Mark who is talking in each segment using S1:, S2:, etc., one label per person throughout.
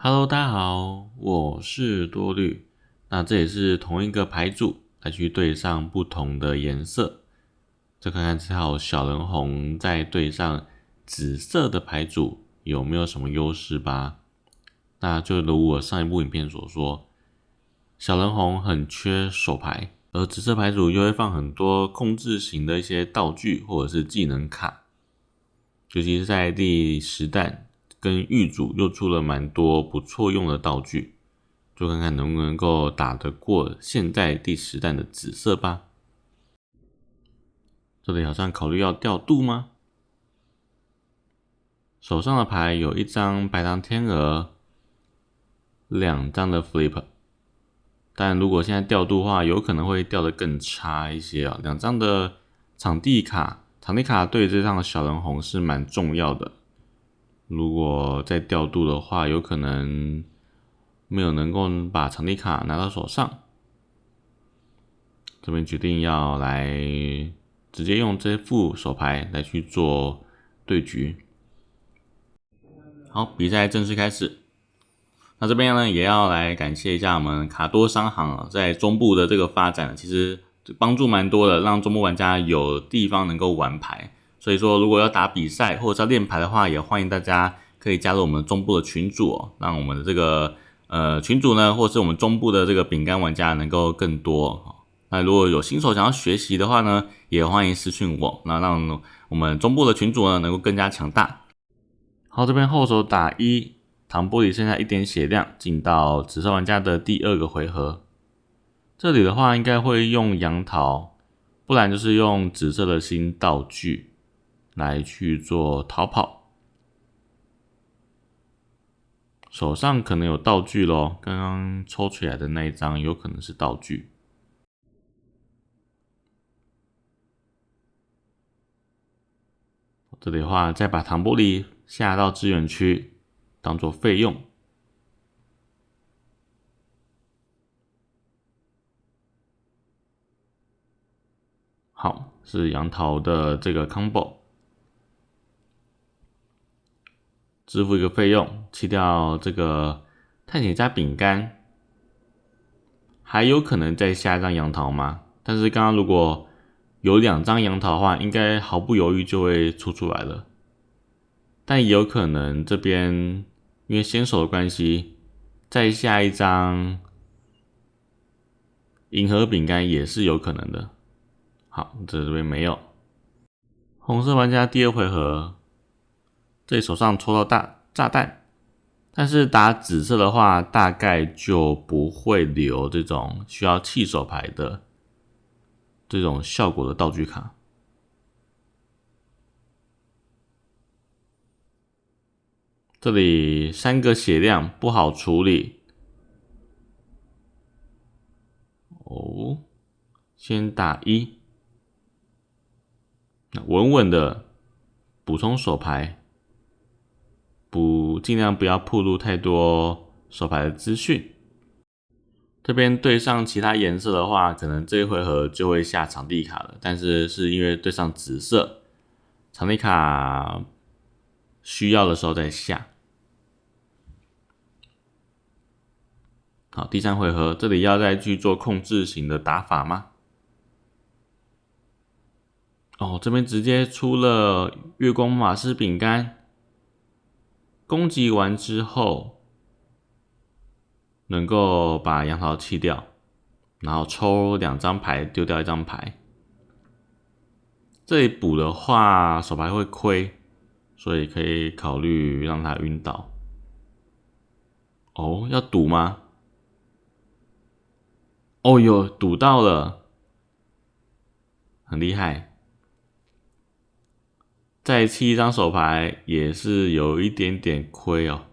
S1: Hello，大家好，我是多虑。那这也是同一个牌组来去对上不同的颜色，就看看这套小人红在对上紫色的牌组有没有什么优势吧。那就如我上一部影片所说，小人红很缺手牌，而紫色牌组又会放很多控制型的一些道具或者是技能卡，尤其是在第10弹跟狱主又出了蛮多不错用的道具，就看看能不能够打得过现在第10弹的紫色吧。这里好像考虑要调度吗？手上的牌有一张白狼天鹅，2张的 flip， 但如果现在调度的话，有可能会调得更差一些哦。2张的场地卡对这张的小人红是蛮重要的。如果再调度的话，有可能没有能够把场地卡拿到手上。这边决定要来直接用这副手牌来去做对局。好，比赛正式开始。那这边呢，也要来感谢一下我们卡多商行在中部的这个发展，其实帮助蛮多的，让中部玩家有地方能够玩牌。所以说，如果要打比赛或者要练牌的话，也欢迎大家可以加入我们中部的群组哦，让我们的这个群组呢，或是我们中部的这个饼干玩家能够更多。那如果有新手想要学习的话呢，也欢迎私讯我，那让我们中部的群组呢能够更加强大。好，这边后手打1，糖玻璃剩下1点血量，进到紫色玩家的第2个回合。这里的话应该会用杨桃，不然就是用紫色的新道具来去做逃跑。手上可能有道具咯，刚刚抽出来的那一张有可能是道具。这里的话再把糖玻璃下到支援区当做费用。好，是杨桃的这个 combo， 支付一个费用，弃掉这个探险家饼干，还有可能再下一张杨桃吗？但是刚刚如果有2张杨桃的话，应该毫不犹豫就会出来了。但也有可能这边因为先手的关系，再下一张银河饼干也是有可能的。好，这边没有。红色玩家第2回合，这里手上抽到炸弹，但是打紫色的话，大概就不会留这种需要弃手牌的这种效果的道具卡。这里3个血量不好处理。哦，先打1，稳稳的补充手牌，尽量不要暴露太多手牌的资讯。这边对上其他颜色的话，可能这一回合就会下场地卡了，但是是因为对上紫色，场地卡需要的时候再下。好，第3回合，这里要再去做控制型的打法吗？哦，这边直接出了月光马斯饼干，攻击完之后能够把杨桃弃掉，然后抽2张牌，丢掉1张牌。这里补的话，手牌会亏，所以可以考虑让他晕倒。哦，要赌吗？哦哟，赌到了，很厉害。再弃1张手牌也是有一点点亏哦，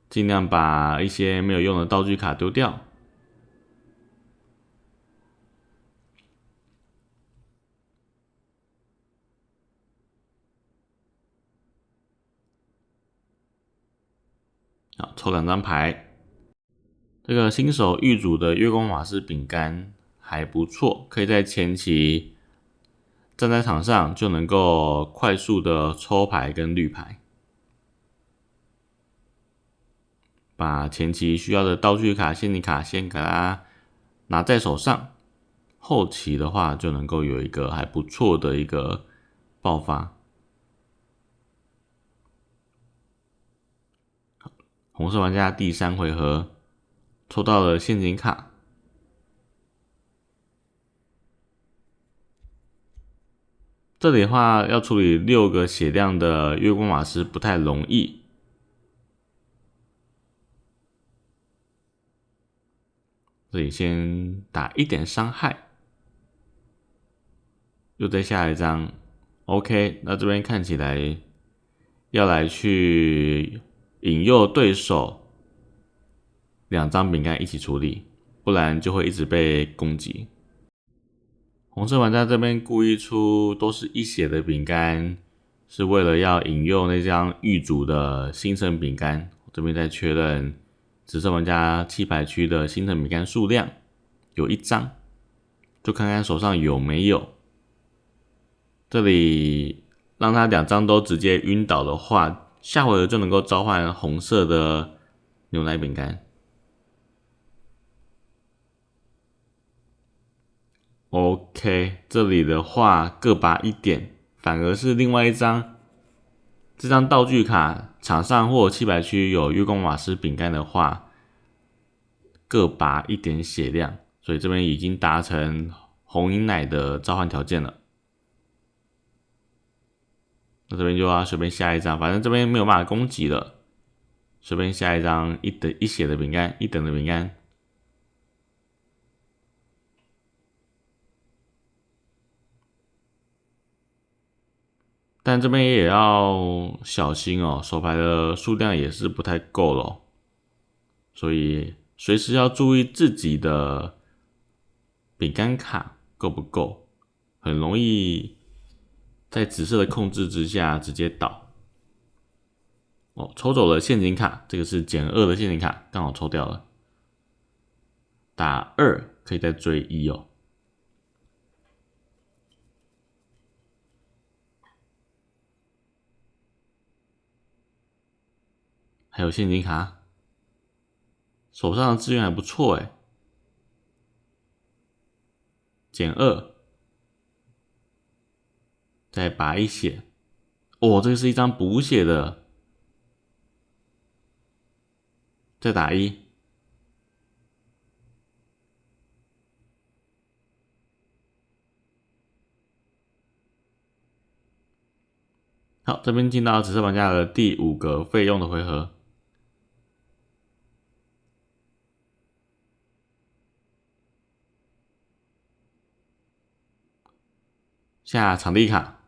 S1: 尽量把一些没有用的道具卡丢掉。好，抽2张牌。这个新手预组的月光瓦斯饼干还不错，可以在前期站在场上就能够快速的抽牌跟绿牌。把前期需要的道具卡、陷阱卡先给它拿在手上，后期的话就能够有一个还不错的一个爆发。红色玩家第3回合抽到了陷阱卡，这里的话要处理6个血量的月光法师不太容易。这里先打1点伤害，又再下一张 ，OK， 那这边看起来要来去引诱对手2张饼干一起处理，不然就会一直被攻击。红色玩家这边故意出都是1血的饼干，是为了要引诱那张狱主的星辰饼干。我这边再确认紫色玩家弃牌区的星辰饼干数量有1张，就看看手上有没有。这里让他2张都直接晕倒的话，下回合就能够召唤红色的牛奶饼干。OK， 这里的话各拔1点，反而是另外一张，这张道具卡场上或弃牌区有月光瓦斯饼干的话，各拔1点血量，所以这边已经达成红饮奶的召唤条件了。那这边就要随便下一张，反正这边没有办法攻击了，随便下一张1血的饼干，1等的饼干。但这边也要小心哦，手牌的数量也是不太够了，所以随时要注意自己的饼干卡够不够，很容易在紫色的控制之下直接倒。哦，抽走了陷阱卡，这个是减2的陷阱卡，刚好抽掉了。打2可以再追1哦。还有陷阱卡，手上的资源还不错诶，减2，再拔1血。哦，这个是一张补血的，再打1。好，这边进到紫色玩家的第5个费用的回合。下场地卡，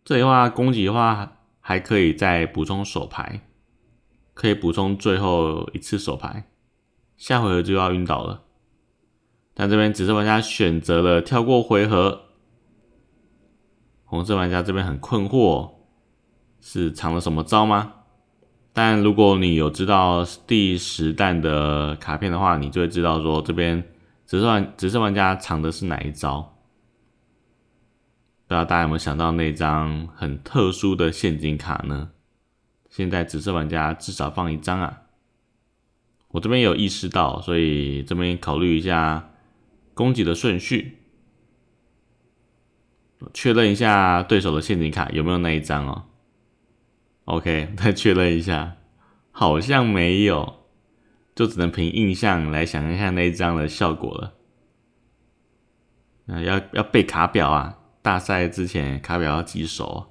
S1: 这里的话攻击的话还可以再补充手牌，可以补充最后1次手牌，下回合就要晕倒了。但这边紫色玩家选择了跳过回合，红色玩家这边很困惑，是藏了什么招吗？但如果你有知道第10弹的卡片的话，你就会知道说这边紫色玩家藏的是哪一招。不知道大家有没有想到那张很特殊的陷阱卡呢？现在紫色玩家至少放1张啊。我这边有意识到，所以这边考虑一下攻击的顺序，确认一下对手的陷阱卡有没有那一张哦。OK， 再确认一下，好像没有，就只能凭印象来想一下那一张的效果了。要背卡表啊，大赛之前卡表要记熟。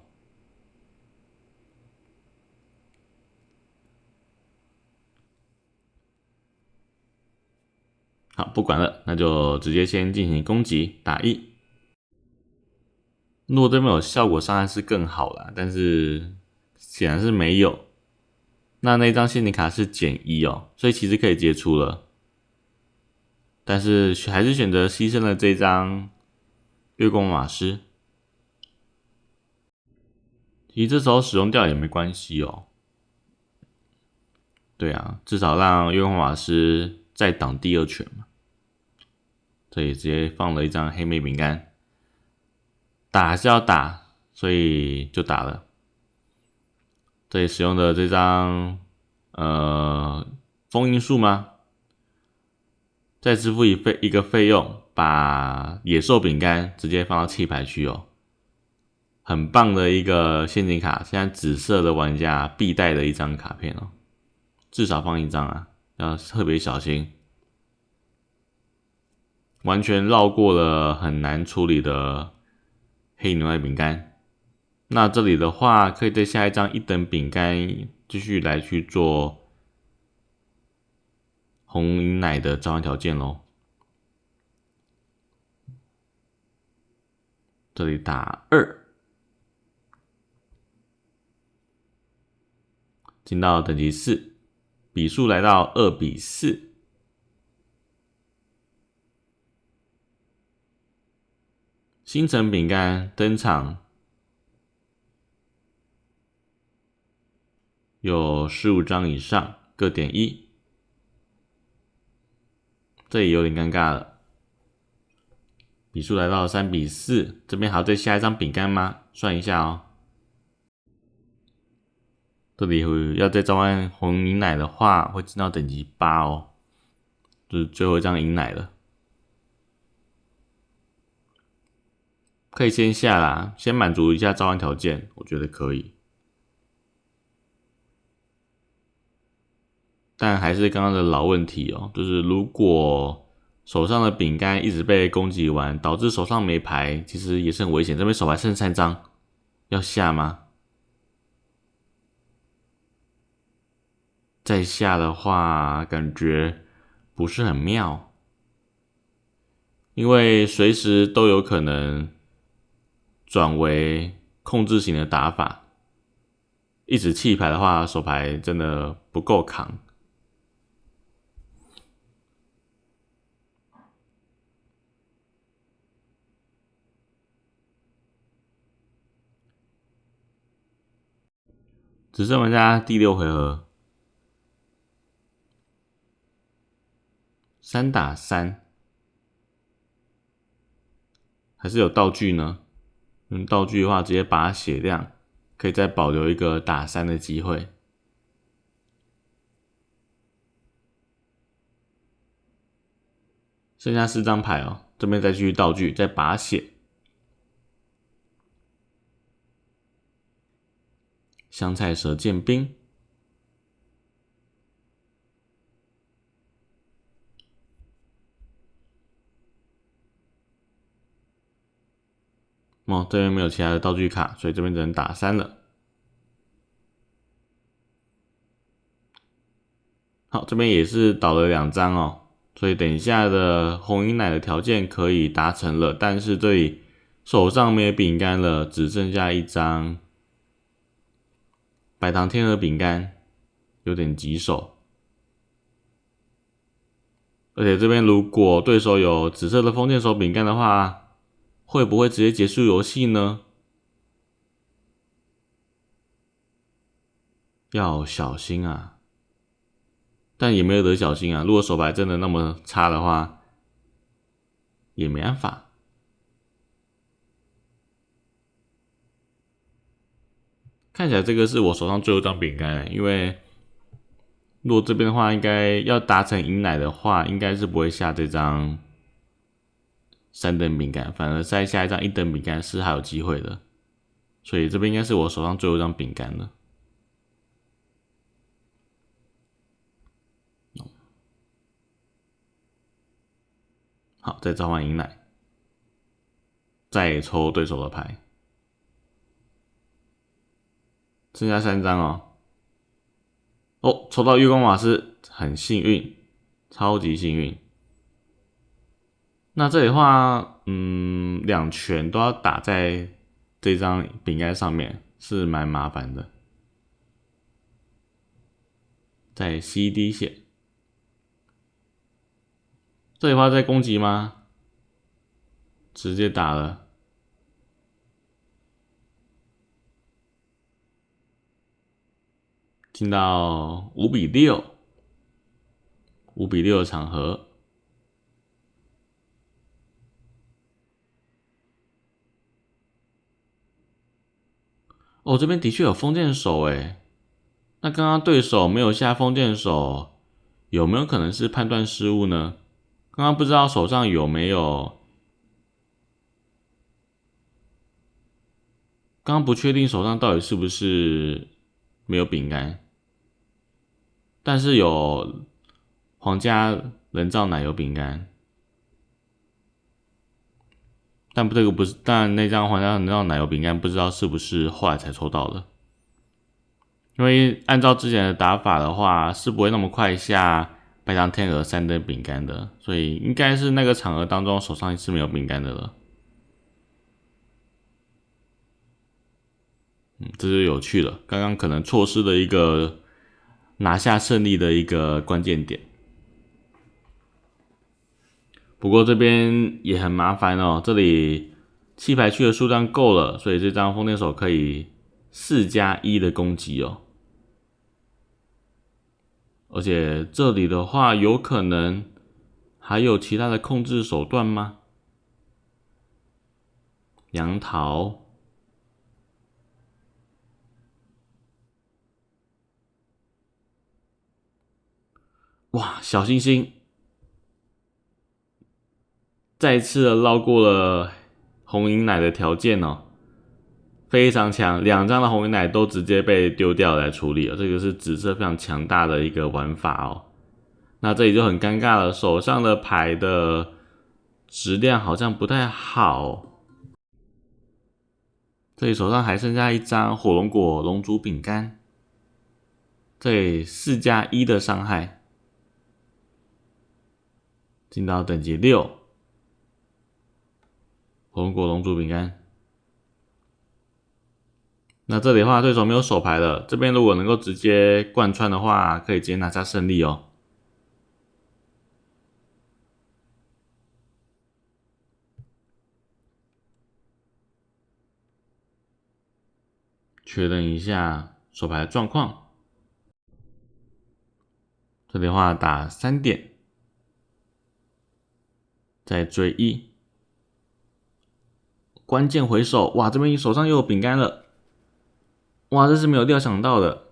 S1: 好，不管了，那就直接先进行攻击，打1。如果这边有效果，伤害是更好啦，但是显然是没有。那张陷阱卡是减1哦，所以其实可以接出了，但是还是选择牺牲了这张月光马师。其实这时候使用掉也没关系哦。对啊，至少让月光法师再挡第2拳嘛。这里直接放了一张黑莓饼干，打还是要打，所以就打了。这里使用的这张封印术吗？再支付一个费用，把野兽饼干直接放到弃牌区哦。很棒的一个陷阱卡，现在紫色的玩家必带的一张卡片哦，至少放一张啊，要特别小心。完全绕过了很难处理的黑牛奶饼干。那这里的话，可以再下一张1等饼干，继续来去做红银奶的召唤条件咯。这里打2，进到等级4，比数来到2比4。星辰饼干登场，有15张以上，各点1。这里有点尴尬了，比数来到3比4，这边还要再下一张饼干吗？算一下哦。这里要再召唤红银奶的话，会进到等级8哦，就是最后一张银奶了。可以先下啦，先满足一下召唤条件，我觉得可以。但还是刚刚的老问题哦，就是如果手上的饼干一直被攻击完，导致手上没牌，其实也是很危险。这边手牌剩3张，要下吗？再下的话，感觉不是很妙，因为随时都有可能转为控制型的打法，一直弃牌的话，手牌真的不够扛。只剩玩家第6回合，3打3，还是有道具呢？用道具的话，直接把它血量，可以再保留一个打3的机会。剩下4张牌哦，这边再继续道具，再拔血。香菜蛇剑兵，这边没有其他的道具卡，所以这边只能打3了。好，这边也是倒了2张哦，所以等一下的红银奶的条件可以达成了，但是这里手上没有饼干了，只剩下1张白糖天鹅饼干，有点棘手。而且这边如果对手有紫色的封建手饼干的话，会不会直接结束游戏呢？要小心啊！但也没有得小心啊，如果手牌真的那么差的话，也没办法。看起来这个是我手上最后一张饼干，因为如果这边的话，应该要达成银奶的话，应该是不会下这张3等饼干，反而再下一张1等饼干是还有机会的，所以这边应该是我手上最后一张饼干了。好，再召唤银奶，再抽对手的牌，剩下3张哦。抽到月光马斯，很幸运，超级幸运。那这里的话，2拳都要打在这张饼干上面，是蛮麻烦的。再吸一滴血，这里的话再攻击吗？直接打了。进到5比6，5比6的场合。这边的确有封建手诶，那刚刚对手没有下封建手，有没有可能是判断失误呢？刚刚不知道手上有没有，刚刚不确定手上到底是不是没有饼干，但是有皇家人造奶油饼干，但这个不是，但那张皇家人造奶油饼干不知道是不是后来才抽到的。因为按照之前的打法的话，是不会那么快下白糖天鹅3等饼干的，所以应该是那个场合当中手上是没有饼干的了。这就有趣了，刚刚可能错失了一个拿下胜利的一个关键点。不过这边也很麻烦哦，这里弃牌区的数量够了，所以这张封建手可以4+1的攻击哦。而且这里的话，有可能还有其他的控制手段吗？杨桃，哇，小星星，再次的绕过了红银奶的条件哦，非常强，2张的红银奶都直接被丢掉来处理了，这个是紫色非常强大的一个玩法哦。那这里就很尴尬了，手上的牌的质量好像不太好。这里手上还剩下一张火龙果龙珠饼干，这里4+1的伤害，进到等级6，火龙果龙珠饼干。那这里的话，对手没有手牌了，这边如果能够直接贯穿的话，可以直接拿下胜利哦。确认一下手牌的状况。这里的话打3点，再追1，关键回手，哇，这边手上又有饼干了，哇，这是没有料想到的。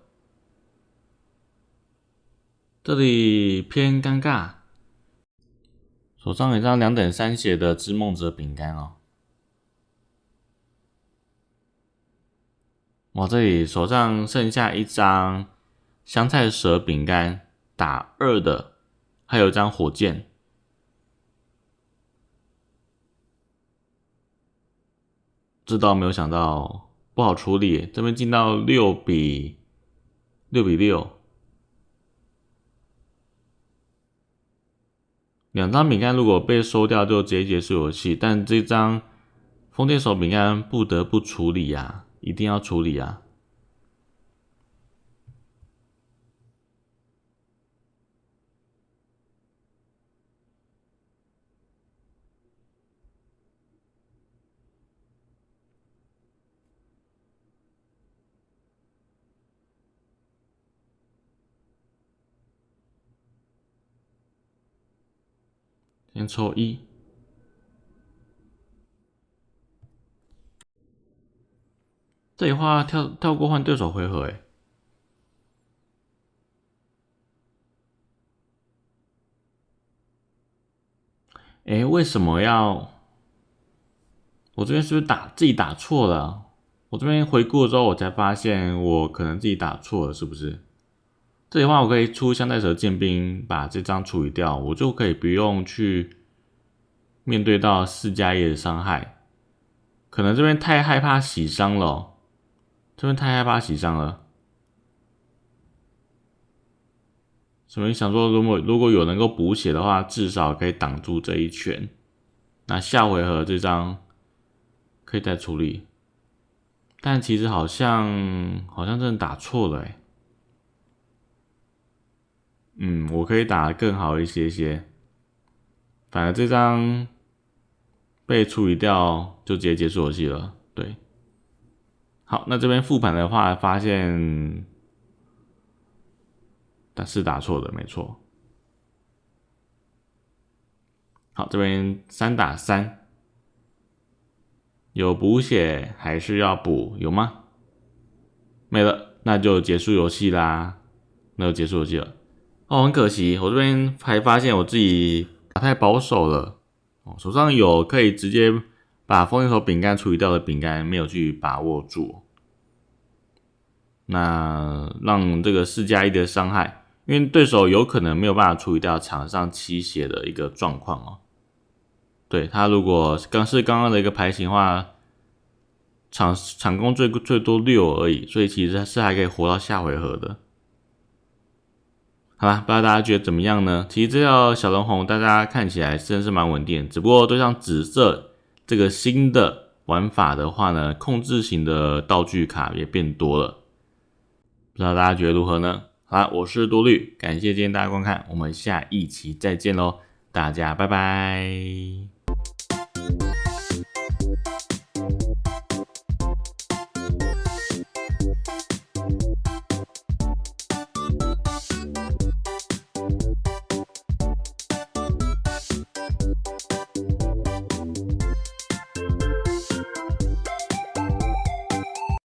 S1: 这里偏尴尬，手上有一张2等3血的织梦者饼干哦。哇，这里手上剩下一张香菜蛇饼干，打2的，还有一张火箭。这倒没有想到，不好处理。这边进到6比6，两张饼干如果被收掉，就直接结束游戏。但这张封建手饼干不得不处理啊，一定要处理啊。先抽1，这里话跳过换对手回合，为什么要？我这边是不是自己打错了？我这边回顾了之后，我才发现我可能自己打错了，是不是？这里的话，我可以出香袋蛇剑兵，把这张处理掉，我就可以不用去面对到4+1的伤害。可能这边太害怕洗伤了哦，这边太害怕洗伤了。所以想说，如果有能够补血的话，至少可以挡住这一拳。那下回合这张可以再处理，但其实好像真的打错了我可以打得更好一些。反而这张被处理掉，就直接结束游戏了。对，好，那这边复盘的话，发现是打错的，没错。好，这边3打3，有补血还是要补？有吗？没了。那就结束游戏啦，哦，很可惜，我这边还发现我自己太保守了，手上有可以直接把风铃头饼干处理掉的饼干，没有去把握住，那让这个4+1的伤害，因为对手有可能没有办法处理掉场上7血的一个状况哦。对，他如果刚刚的一个牌型的话，场攻最多6而已，所以其实是还可以活到下回合的。好啦，不知道大家觉得怎么样呢？其实这条小人红大家看起来真的是蛮稳定的，只不过对上紫色这个新的玩法的话呢，控制型的道具卡也变多了，不知道大家觉得如何呢？好啦，我是多虑，感谢今天大家观看，我们下一期再见喽，大家拜拜。